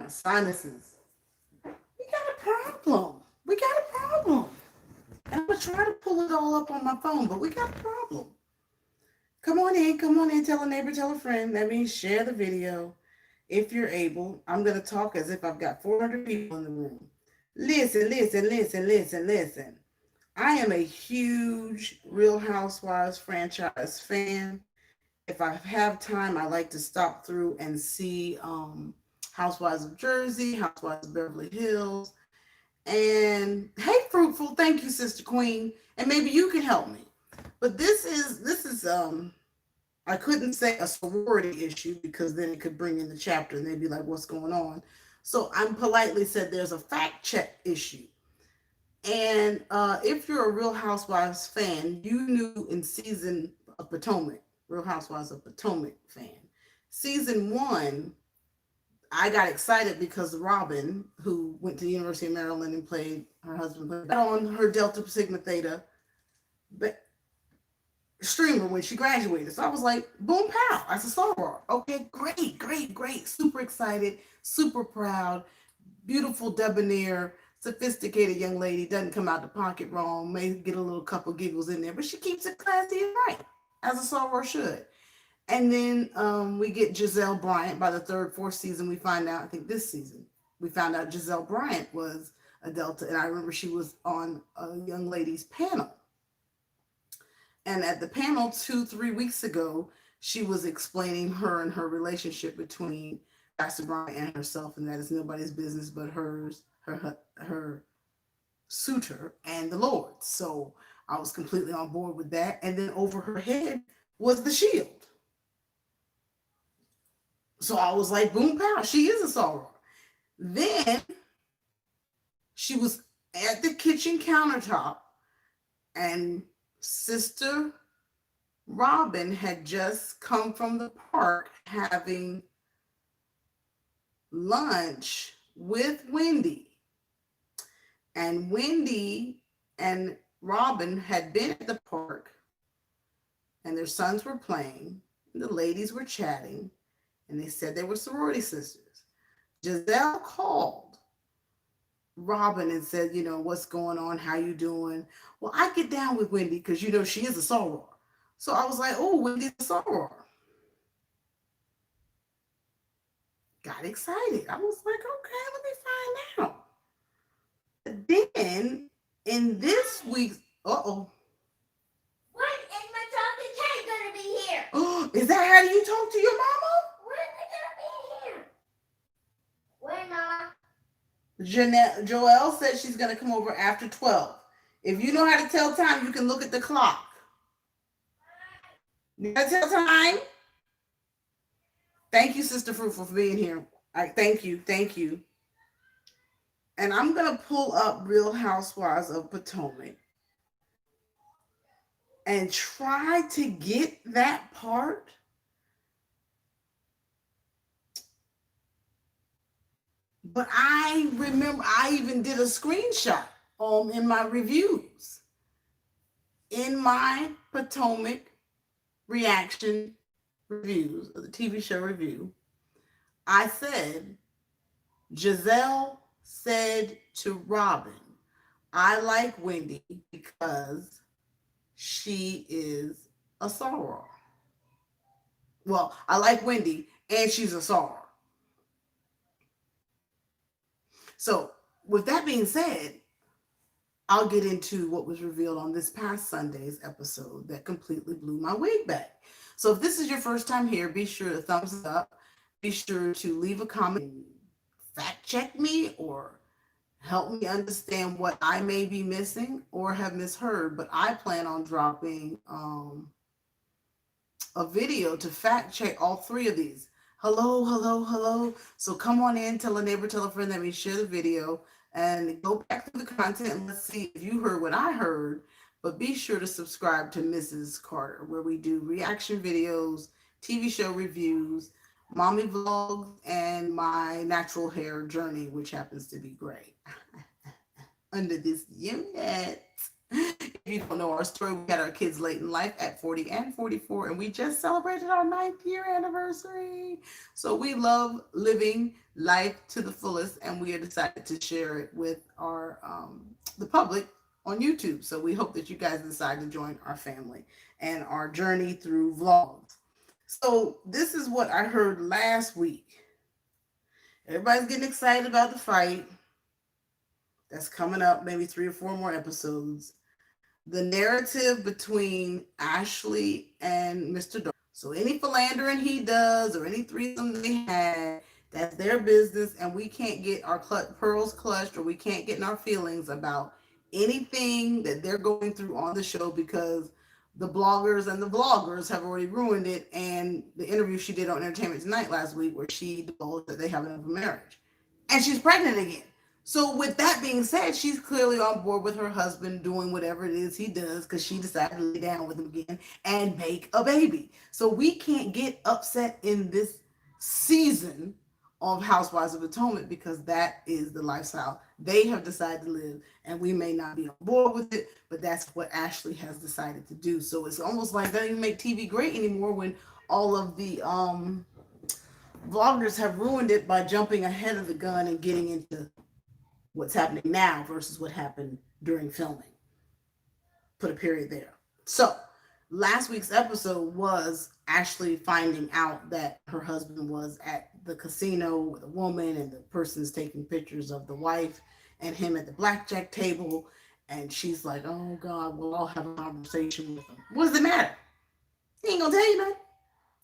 sinuses. We got a problem. We got a problem. And I'm going to try to pull it all up on my phone, but we got a problem. Come on in, tell a neighbor, tell a friend. That means share the video if you're able. I'm going to talk as if I've got 400 people in the room. Listen. I am a huge Real Housewives franchise fan. If I have time, I like to stop through and see Housewives of Jersey, Housewives of Beverly Hills. And hey, Fruitful, thank you, Sister Queen. And maybe you can help me. But this is I couldn't say a sorority issue because then it could bring in the chapter and they'd be like, what's going on? So I'm politely said there's a fact check issue. And if you're a Real Housewives fan, you knew in season of Potomac, Real Housewives of Potomac fan, season one, I got excited because Robin, who went to the University of Maryland and played her husband, played on her Delta Sigma Theta streamer when she graduated. So I was like, boom, pow, that's a soror. Okay, great. Super excited, super proud, beautiful, debonair, sophisticated young lady. Doesn't come out the pocket wrong, may get a little couple giggles in there, but she keeps it classy and right, as a soror should. And then we get Gizelle Bryant. By the third, fourth season, we find out, I think this season, we found out Gizelle Bryant was a Delta. And I remember she was on a young lady's panel. And at the panel 2-3 weeks ago, she was explaining her and her relationship between Pastor Bryant and herself, and that is nobody's business but hers, her suitor, and the Lord. So I was completely on board with that. And then over her head was the shield. So I was like, boom, pow, she is a soror. Then she was at the kitchen countertop, and Sister Robin had just come from the park having lunch with Wendy. And Wendy and Robin had been at the park, and their sons were playing, and the ladies were chatting, and they said they were sorority sisters. Gizelle called Robin and said, you know, what's going on? How you doing? Well, I get down with Wendy because, you know, she is a soror. So I was like, oh, Wendy's a soror. Got excited. I was like, okay, let me find out. Then in this week's, When is my talking cat gonna be here? Oh, is that how you talk to your mama? When is it gonna be here? When, Mama? Joelle said she's going to come over after 12. If you know how to tell time, you can look at the clock. You got to tell time? Thank you, Sister Fruitful, for being here. Thank you. And I'm going to pull up Real Housewives of Potomac and try to get that part. But I remember I even did a screenshot in my reviews. In my Potomac reaction reviews of the TV show review, I said, Gizelle said to Robin, I like Wendy because she is a soror. Well, I like Wendy and she's a soror. So with that being said, I'll get into what was revealed on this past Sunday's episode that completely blew my wig back. So if this is your first time here, be sure to thumbs it up. Be sure to leave a comment, fact check me, or help me understand what I may be missing or have misheard. But I plan on dropping a video to fact check all three of these. Hello. So come on in, tell a neighbor, tell a friend, that we share the video and go back through the content and let's see if you heard what I heard. But be sure to subscribe to Mrs. Carter, where we do reaction videos, TV show reviews, mommy vlogs, and my natural hair journey, which happens to be gray under this unit. If you don't know our story, we had our kids late in life at 40 and 44, and we just celebrated our 9th year anniversary. So we love living life to the fullest, and we have decided to share it with our the public on YouTube. So we hope that you guys decide to join our family and our journey through vlogs. So this is what I heard last week. Everybody's getting excited about the fight that's coming up, maybe 3 or 4 more episodes. The narrative between Ashley and Mr. Dark. So any philandering he does or any threesome they had, that's their business, and we can't get our pearls clutched, or we can't get in our feelings about anything that they're going through on the show, because the bloggers and the vloggers have already ruined it. And the interview she did on Entertainment Tonight last week, where she divulged that they have another marriage, and she's pregnant again. So with that being said, she's clearly on board with her husband doing whatever it is he does, because she decided to lay down with him again and make a baby. So we can't get upset in this season of Housewives of Potomac, because that is the lifestyle they have decided to live, and we may not be on board with it, but that's what Ashley has decided to do. So it's almost like they don't even make TV great anymore when all of the vloggers have ruined it by jumping ahead of the gun and getting into what's happening now versus what happened during filming. Put a period there. So last week's episode was Ashley finding out that her husband was at the casino with a woman, and the person's taking pictures of the wife and him at the blackjack table. And she's like, oh God, we'll all have a conversation with him. What does it matter? He ain't gonna tell you nothing.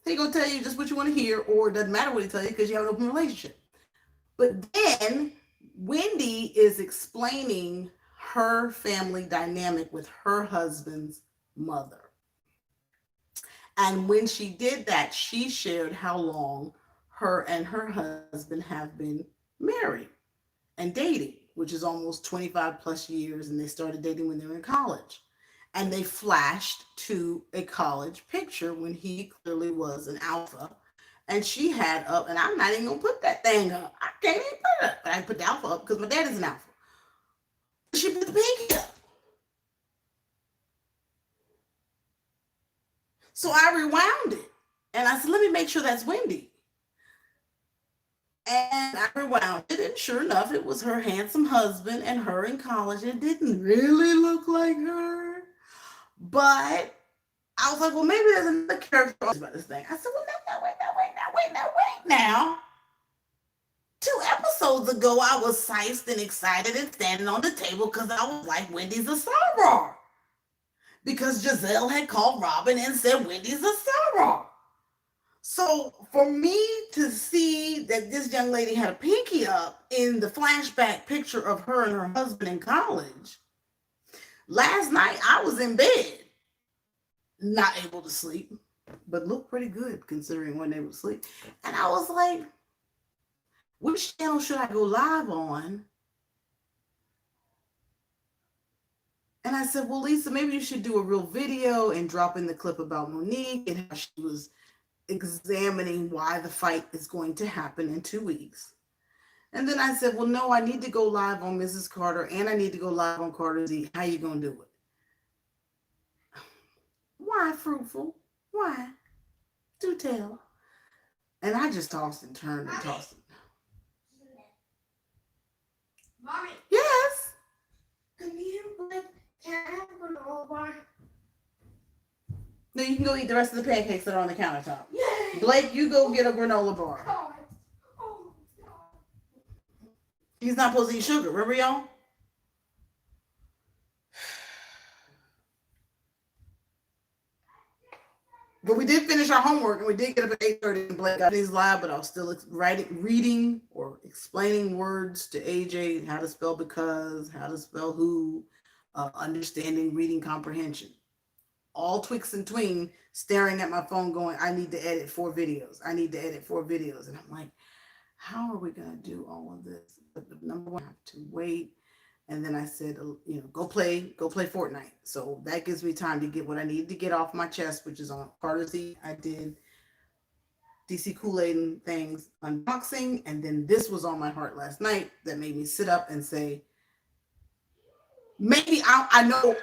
He ain't gonna tell you just what you want to hear, or it doesn't matter what he tells you because you have an open relationship. But then Wendy is explaining her family dynamic with her husband's mother. And when she did that, she shared how long her and her husband have been married and dating, which is almost 25 plus years. And they started dating when they were in college. And they flashed to a college picture when he clearly was an alpha. And she had up, and I'm not even gonna put that thing up. I can't even put it up. But I put the alpha up because my dad is an alpha. She put the pinky up. So I rewound it. And I said, let me make sure that's Wendy. And I rewound it, and sure enough, it was her handsome husband and her in college. It didn't really look like her. But I was like, well, maybe there's another character about this thing. I said, well, wait now. 2 episodes ago, I was psyched and excited and standing on the table because I was like, Wendy's a star. Because Gizelle had called Robin and said, Wendy's a star. So for me to see that this young lady had a pinky up in the flashback picture of her and her husband in college, last night I was in bed, not able to sleep, but looked pretty good considering when they were asleep. And I was like, which channel should I go live on? And I said, well, Lisa, maybe you should do a real video and drop in the clip about Monique and how she was examining why the fight is going to happen in 2 weeks. And then I said, well, no, I need to go live on Mrs. Carter, and I need to go live on Carter Z. How you going to do it? Why, Fruitful? Why? Do tell. And I just tossed and turned and tossed. Mommy, Yes. can you put can granola bar? No, you can go eat the rest of the pancakes that are on the countertop. Yay! Blake, you go get a granola bar. God. Oh, God. He's not supposed to eat sugar. Remember, y'all? But we did finish our homework, and we did get up at 8:30 and Blake got his live, but I was still reading or explaining words to AJ, how to spell because, how to spell who, understanding reading comprehension. All twixt and tween, staring at my phone going, I need to edit 4 videos. I need to edit 4 videos. And I'm like, how are we going to do all of this? But the number one, I have to wait. And then I said, go play Fortnite. So that gives me time to get what I need to get off my chest, which is on Carter Z. I did DC Kool-Aid and things unboxing. And then this was on my heart last night that made me sit up and say, Maybe I know.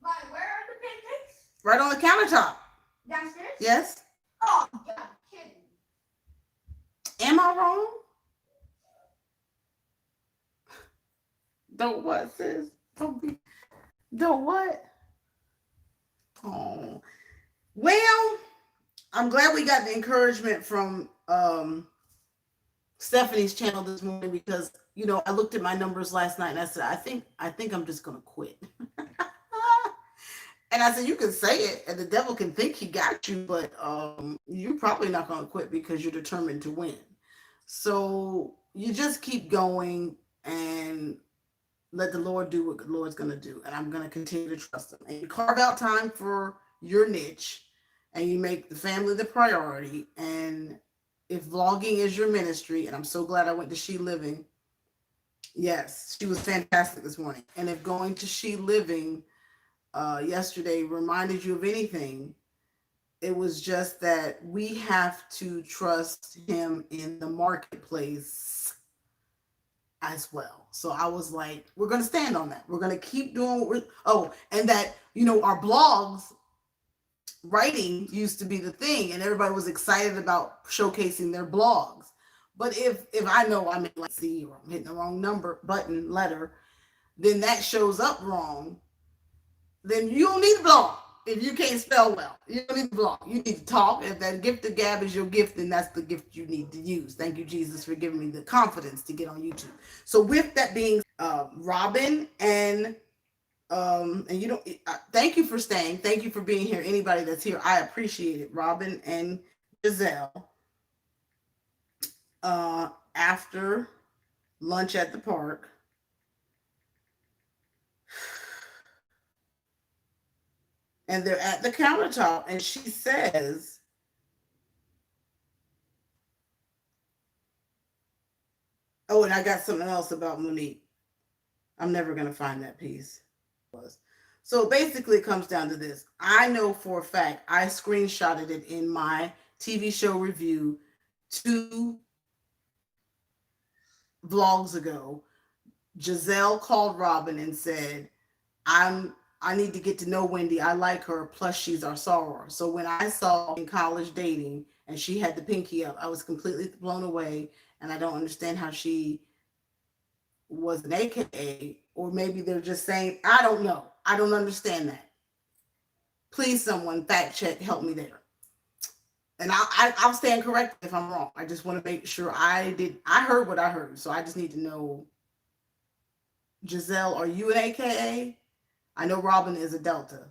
Like, where are the pancakes? Right on the countertop. Downstairs? Yes. Oh, you're kidding. Am I wrong? Don't what, sis? Don't what? Oh. Well, I'm glad we got the encouragement from Stephanie's channel this morning because I looked at my numbers last night and I said, I think I'm just gonna quit. And I said, you can say it and the devil can think he got you, but you're probably not gonna quit because you're determined to win. So you just keep going and let the Lord do what the Lord's gonna do. And I'm gonna continue to trust him. And you carve out time for your niche and you make the family the priority. And if vlogging is your ministry, and I'm so glad I went to She Living. Yes, she was fantastic this morning. And if going to She Living yesterday reminded you of anything, it was just that we have to trust him in the marketplace as well. So I was like, we're going to stand on that. We're going to keep doing what and that, our blogs, writing used to be the thing and everybody was excited about showcasing their blogs. But if I know I'm in like C or I'm hitting the wrong letter, then that shows up wrong, then you don't need a blog. If you can't spell well, you don't need a blog. You need to talk. If that gift of gab is your gift, then that's the gift you need to use. Thank you, Jesus, for giving me the confidence to get on YouTube. So with that being Robin and thank you for staying. Thank you for being here. Anybody that's here, I appreciate it. Robin and Gizelle, after lunch at the park, and they're at the countertop, and she says, oh, and I got something else about Monique. I'm never going to find that piece. So basically it comes down to this. I know for a fact, I screenshotted it in my TV show review 2 vlogs ago. Gizelle called Robin and said, I need to get to know Wendy. I like her. Plus, she's our soror. So when I saw in college dating and she had the pinky up, I was completely blown away. And I don't understand how she was an AKA, or maybe they're just saying, I don't know. I don't understand that. Please, someone fact check, help me there. And I'll stand corrected if I'm wrong. I just want to make sure I heard what I heard. So I just need to know, Gizelle, are you an AKA? I know Robin is a Delta,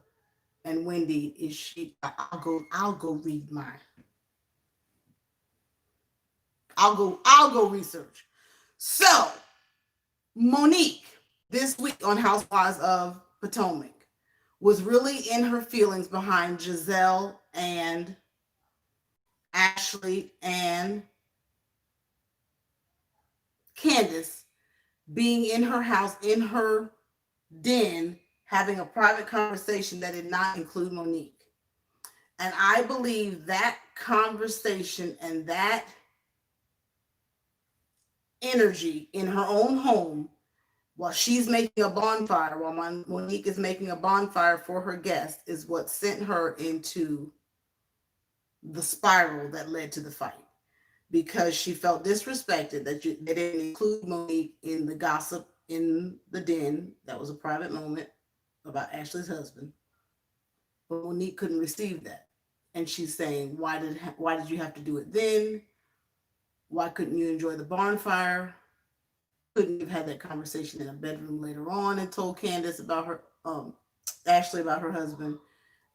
and Wendy is she. I'll go read mine. I'll go research. So Monique this week on Housewives of Potomac was really in her feelings behind Gizelle and Ashley and Candiace being in her house, in her den, having a private conversation that did not include Monique. And I believe that conversation and that energy in her own home, while she's making a bonfire, while Monique is making a bonfire for her guest, is what sent her into the spiral that led to the fight. Because she felt disrespected that they didn't include Monique in the gossip in the den. That was a private moment about Ashley's husband. But Monique couldn't receive that. And she's saying, why did you have to do it then? Why couldn't you enjoy the bonfire? Couldn't you have had that conversation in a bedroom later on and told Candiace about her, Ashley about her husband?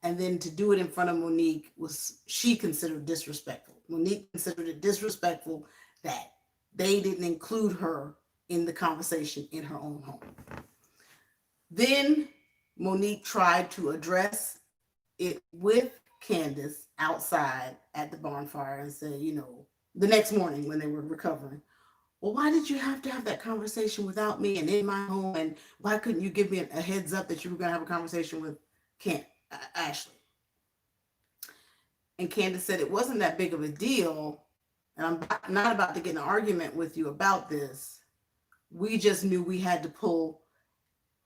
And then to do it in front of Monique she considered disrespectful. Monique considered it disrespectful that they didn't include her in the conversation in her own home. Then Monique tried to address it with Candiace outside at the bonfire and said, the next morning when they were recovering, well, why did you have to have that conversation without me and in my home? And why couldn't you give me a heads up that you were going to have a conversation with Ashley? And Candiace said it wasn't that big of a deal. and I'm not about to get in an argument with you about this. We just knew we had to pull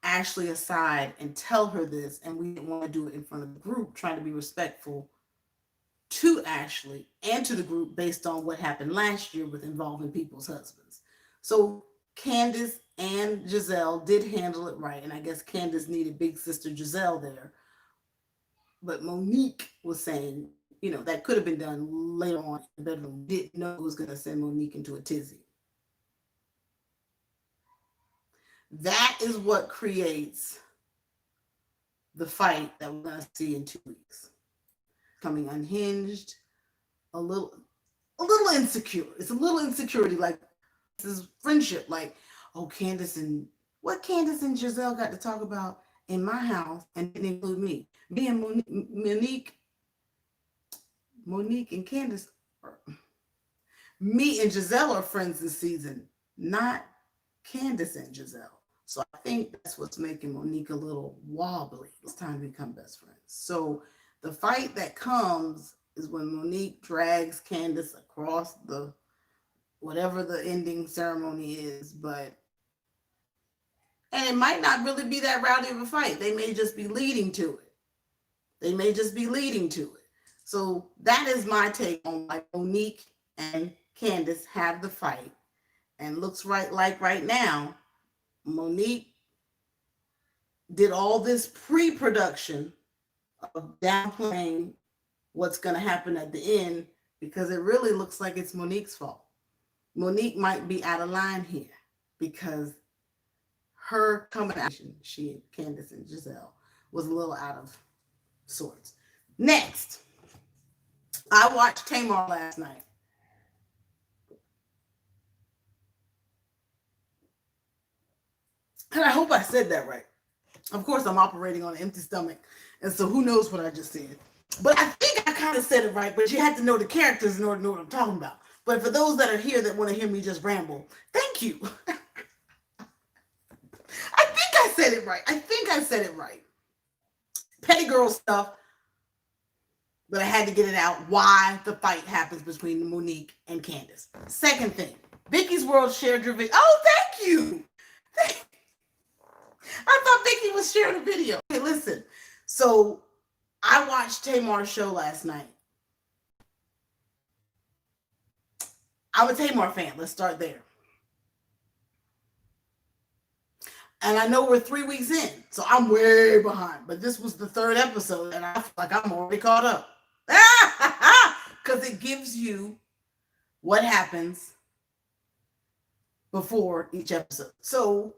Ashley aside and tell her this, and we didn't want to do it in front of the group, trying to be respectful to Ashley and to the group based on what happened last year with involving people's husbands. So Candiace and Gizelle did handle it right, and I guess Candiace needed big sister Gizelle there. But Monique was saying, that could have been done later on in the bedroom. Didn't know it was going to send Monique into a tizzy. That is what creates the fight that we're going to see in 2 weeks. Coming unhinged, a little insecure. It's a little insecurity, like this is friendship. Like, oh, Candiace and Gizelle got to talk about in my house and didn't include me. Me and Monique and Candiace, me and Gizelle are friends this season, not Candiace and Gizelle. So I think that's what's making Monique a little wobbly. It's time to become best friends. So the fight that comes is when Monique drags Candiace across the whatever the ending ceremony is, and it might not really be that rowdy of a fight. They may just be leading to it. So that is my take on why Monique and Candiace have the fight. And looks like right now, Monique did all this pre-production of downplaying what's going to happen at the end because it really looks like it's Monique's fault. Monique might be out of line here because her combination, she, Candiace, and Gizelle, was a little out of sorts. Next, I watched Tamar last night. And I hope I said that right. Of course, I'm operating on an empty stomach, and so who knows what I just said. But I think I kind of said it right, but you had to know the characters in order to know what I'm talking about. But for those that are here that want to hear me just ramble, thank you. I said it right. Petty girl stuff, but I had to get it out why the fight happens between Monique and Candiace. Second thing, Vicky's World shared your video. Oh, thank you. I thought Vicky was sharing a video. Hey, listen. So I watched Tamar's show last night. I'm a Tamar fan. Let's start there. And I know we're 3 weeks in, so I'm way behind. But this was the 3rd episode, and I feel like I'm already caught up. Because it gives you what happens before each episode. So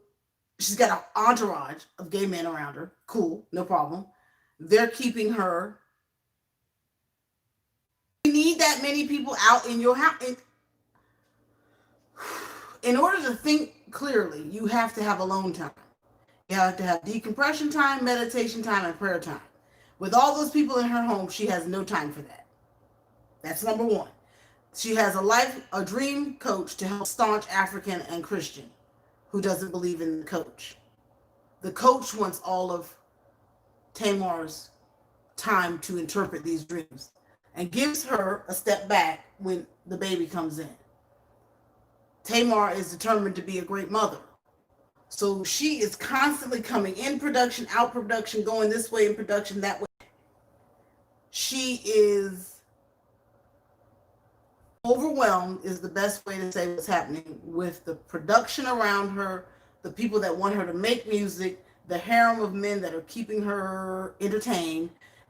she's got an entourage of gay men around her. Cool, no problem. They're keeping her. You need that many people out in your house. In order to think clearly, you have to have alone time. You have to have decompression time, meditation time, and prayer time. With all those people in her home, she has no time for that. That's number one. She has a dream coach to help staunch African and Christian who doesn't believe in the coach. The coach wants all of Tamar's time to interpret these dreams and gives her a step back when the baby comes in. Tamar is determined to be a great mother. So she is constantly coming in production, out production, going this way in production, that way. She is overwhelmed is the best way to say what's happening with the production around her, the people that want her to make music, the harem of men that are keeping her entertained,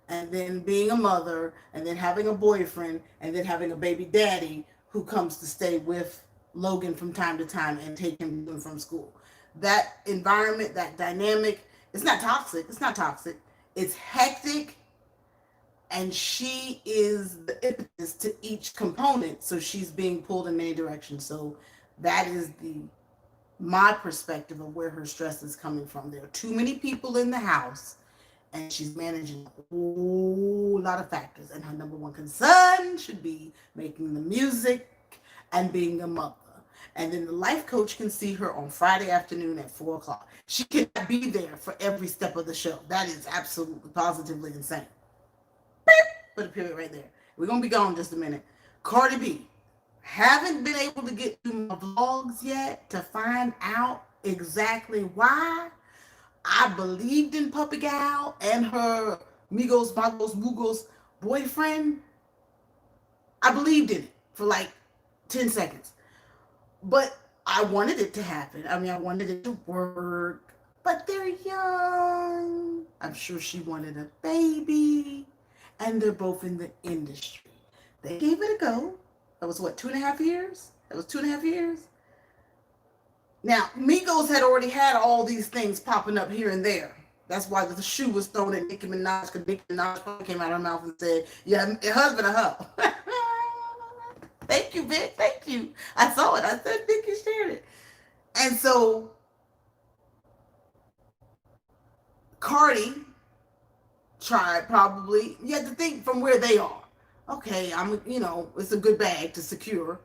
and then being a mother, and then having a boyfriend, and then having a baby daddy who comes to stay with Logan from time to time and take him from school. That environment, that dynamic, it's not toxic. It's hectic. And she is the impetus to each component. So she's being pulled in many directions. So that is my perspective of where her stress is coming from. There are too many people in the house and she's managing a whole lot of factors. And her number one concern should be making the music and being a mother. And then the life coach can see her on Friday afternoon at 4:00. She cannot be there for every step of the show. That is absolutely, positively insane. Beep. Put a period right there. We're going to be gone in just a minute. Cardi B Haven't been able to get through my vlogs yet to find out exactly why I believed in Puppy Gal and her Migos, Magos, Mugos boyfriend. I believed in it for like 10 seconds. But I wanted it to happen. I mean, I wanted it to work. But they're young. I'm sure she wanted a baby. And they're both in the industry. They gave it a go. That was what, 2.5 years? That was 2.5 years. Now, Migos had already had all these things popping up here and there. That's why the shoe was thrown at Nicki Minaj, because Nicki Minaj came out of her mouth and said, yeah, your husband a hoe. Thank you, Vic. Thank you. I saw it. I said, Nicki shared it. And so, Cardi tried probably, you have to think from where they are. Okay, it's a good bag to secure.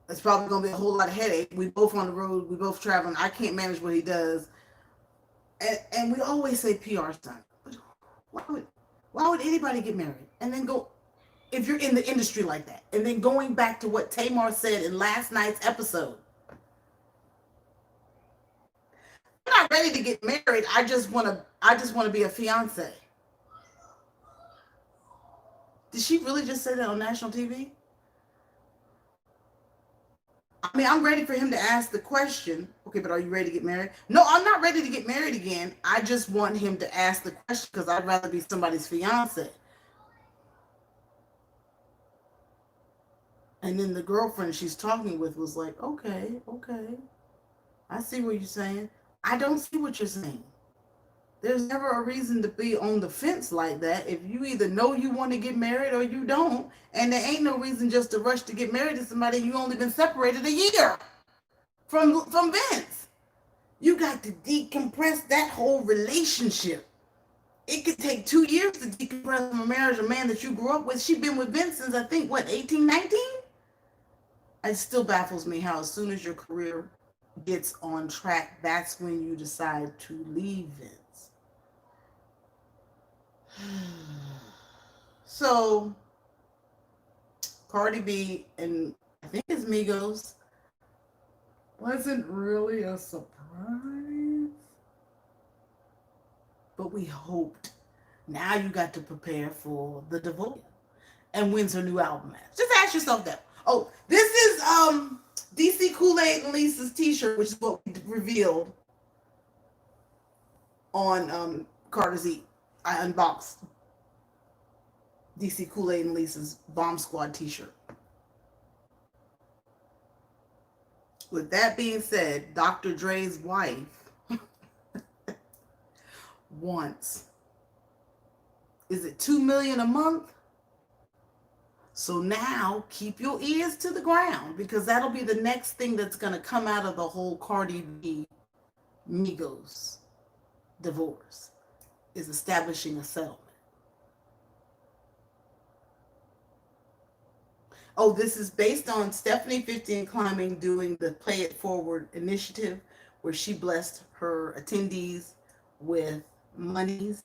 It's probably going to be a whole lot of headache. We both on the road. We both traveling. I can't manage what he does. And we always say PR stunt. But why would anybody get married and then go, if you're in the industry like that? And then going back to what Tamar said in last night's episode. I'm not ready to get married. I just want to be a fiance. Did she really just say that on national TV? I mean, I'm ready for him to ask the question, okay, but are you ready to get married? No, I'm not ready to get married again. I just want him to ask the question because I'd rather be somebody's fiance. And then the girlfriend she's talking with was like, okay, I see what you're saying. I don't see what you're saying. There's never a reason to be on the fence like that if you either know you want to get married or you don't. And there ain't no reason just to rush to get married to somebody you only been separated a year from Vince. You got to decompress that whole relationship. It could take 2 years to decompress from a marriage, a man that you grew up with. She's been with Vince since, I think, what, 18, 19? It still baffles me how as soon as your career gets on track, that's when you decide to leave Vince. So, Cardi B and I think it's Migos wasn't really a surprise, but we hoped. Now you got to prepare for the divorce. And when's her new album at? Just ask yourself that. Oh, this is DC Kool-Aid and Lisa's t-shirt, which is what we revealed on Carter's Eat. I unboxed DC Kool-Aid and Lisa's Bomb Squad t-shirt. With that being said, Dr. Dre's wife wants, is it $2 million a month? So now keep your ears to the ground, because that'll be the next thing that's going to come out of the whole Cardi B Migos divorce, is establishing a settlement. Oh, this is based on Stephanie 50 and Climbing doing the Pay It Forward initiative, where she blessed her attendees with monies,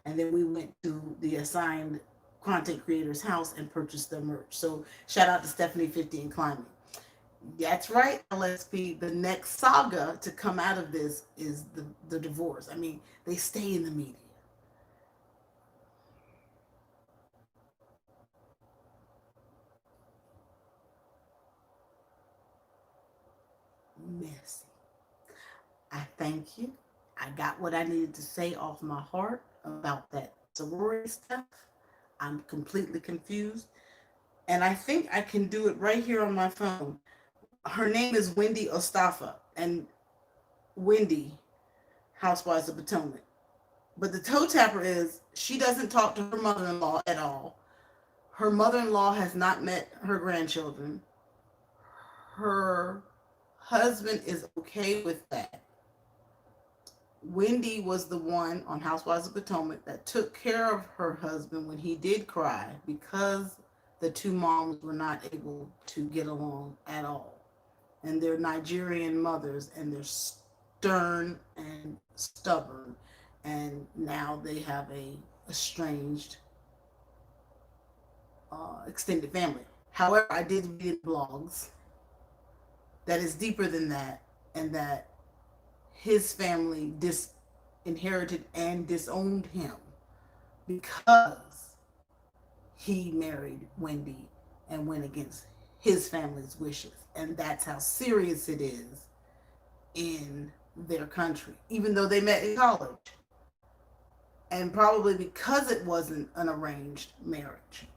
and then we went to the assigned content creator's house and purchased their merch. So shout out to Stephanie 50 and Climbing. That's right, LSP. The next saga to come out of this is the divorce. I mean, they stay in the media. Messy. I thank you. I got what I needed to say off my heart about that sorority stuff. I'm completely confused. And I think I can do it right here on my phone. Her name is Wendy Ostafa, and Wendy, Housewives of Potomac. But the toe tapper is she doesn't talk to her mother-in-law at all. Her mother-in-law has not met her grandchildren. Her husband is okay with that. Wendy was the one on Housewives of Potomac that took care of her husband when he did cry, because the two moms were not able to get along at all. And they're Nigerian mothers, and they're stern and stubborn. And now they have a estranged extended family. However, I did read blogs that is deeper than that, and that his family disinherited and disowned him because he married Wendy and went against his family's wishes. And that's how serious it is in their country, even though they met in college. And probably because it wasn't an arranged marriage.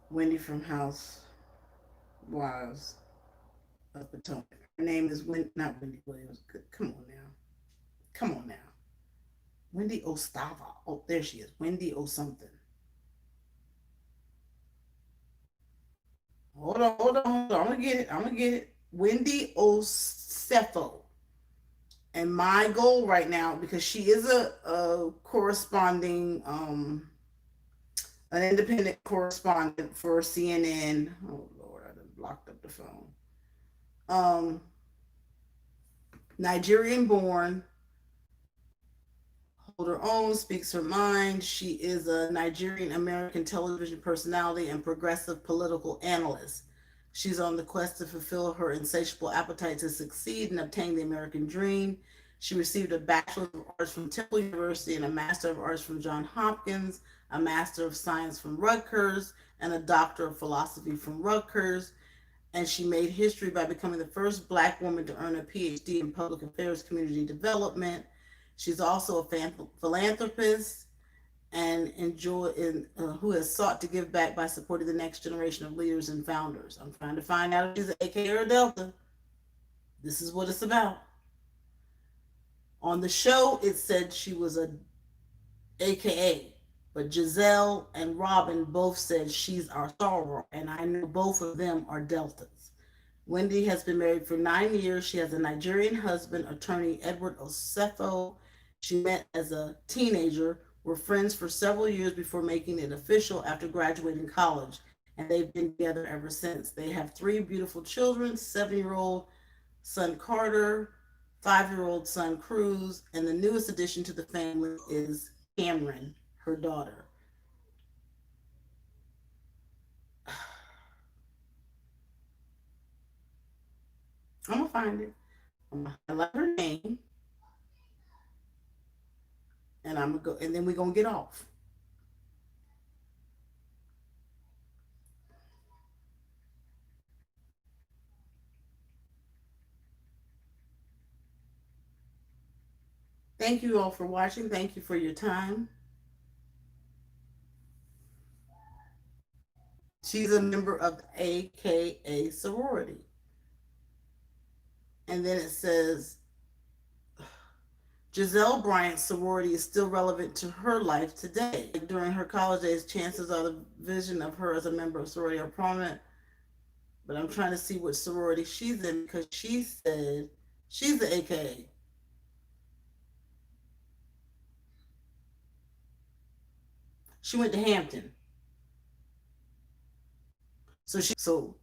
Wendy from Housewives of Potomac. Her name is not Wendy Williams. Come on now. Come on now. Wendy Ostava. Oh, there she is. Wendy O something. Hold on. I'm gonna get it. Wendy Osefo. And my goal right now, because she is a corresponding, an independent correspondent for CNN. Oh Lord, I done blocked up the phone. Nigerian born, hold her own, speaks her mind. She is a Nigerian American television personality and progressive political analyst. She's on the quest to fulfill her insatiable appetite to succeed and obtain the American dream. She received a Bachelor of Arts from Temple University and a Master of Arts from Johns Hopkins, a Master of Science from Rutgers, and a Doctor of Philosophy from Rutgers. And she made history by becoming the first Black woman to earn a PhD in Public Affairs Community Development. She's also a philanthropist and who has sought to give back by supporting the next generation of leaders and founders. I'm trying to find out if she's an AK or a Delta. This is what it's about. On the show, it said she was a AKA, but Gizelle and Robin both said she's our soror, and I know both of them are Deltas. Wendy has been married for 9 years. She has a Nigerian husband, attorney Edward Osefo. She met as a teenager, were friends for several years before making it official after graduating college, and they've been together ever since. They have 3 beautiful children, 7-year-old son Carter, 5-year-old son Cruz, and the newest addition to the family is Cameron, her daughter. I'm gonna find it. I'm gonna highlight her name, and I'm gonna go, and then we're gonna get off. Thank you all for watching. Thank you for your time. She's a member of the AKA sorority. And then it says, Giselle Bryant's sorority is still relevant to her life today. During her college days, chances are the vision of her as a member of sorority are prominent. But I'm trying to see what sorority she's in, because she said she's the AKA. She went to Hampton. So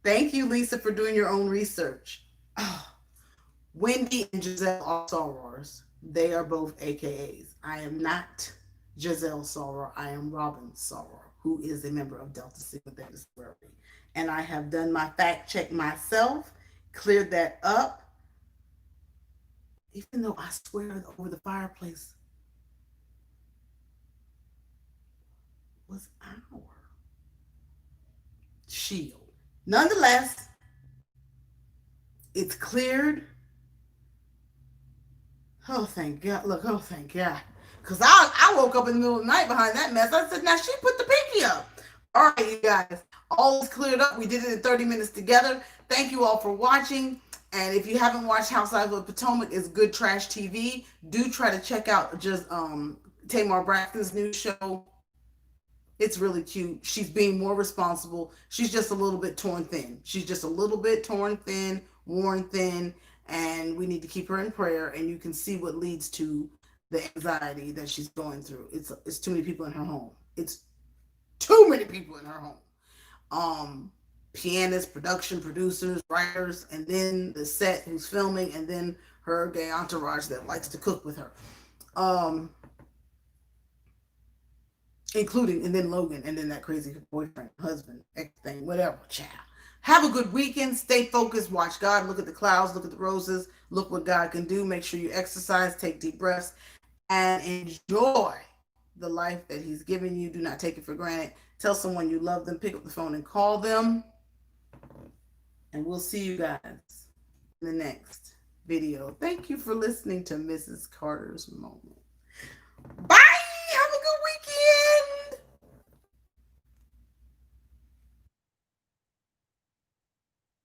thank you, Lisa, for doing your own research. Oh, Wendy and Gizelle are sorors. They are both AKAs. I am not Gizelle soror. I am Robin soror, who is a member of Delta Sigma Theta sorority. And I have done my fact check myself, cleared that up, even though I swear over the fireplace was our shield. Nonetheless, it's cleared. Oh, thank God. Look, oh, thank God. Because I woke up in the middle of the night behind that mess. I said, now she put the pinky up. All right, you guys. All is cleared up. We did it in 30 minutes together. Thank you all for watching. And if you haven't watched Housewives of Potomac, it's good trash TV. Do try to check out just Tamar Braxton's new show. It's really cute. She's being more responsible. She's just a little bit torn thin. She's just a little bit torn thin, worn thin, and we need to keep her in prayer. And you can see what leads to the anxiety that she's going through. It's too many people in her home. It's too many people in her home. Pianists, production producers, writers, and then the set who's filming, and then her gay entourage that likes to cook with her. including, and then Logan, and then that crazy boyfriend, husband, ex thing, whatever, child. Have a good weekend. Stay focused. Watch God. Look at the clouds. Look at the roses. Look what God can do. Make sure you exercise. Take deep breaths and enjoy the life that He's given you. Do not take it for granted. Tell someone you love them. Pick up the phone and call them. And we'll see you guys in the next video. Thank you for listening to Mrs. Carter's Moment. Bye.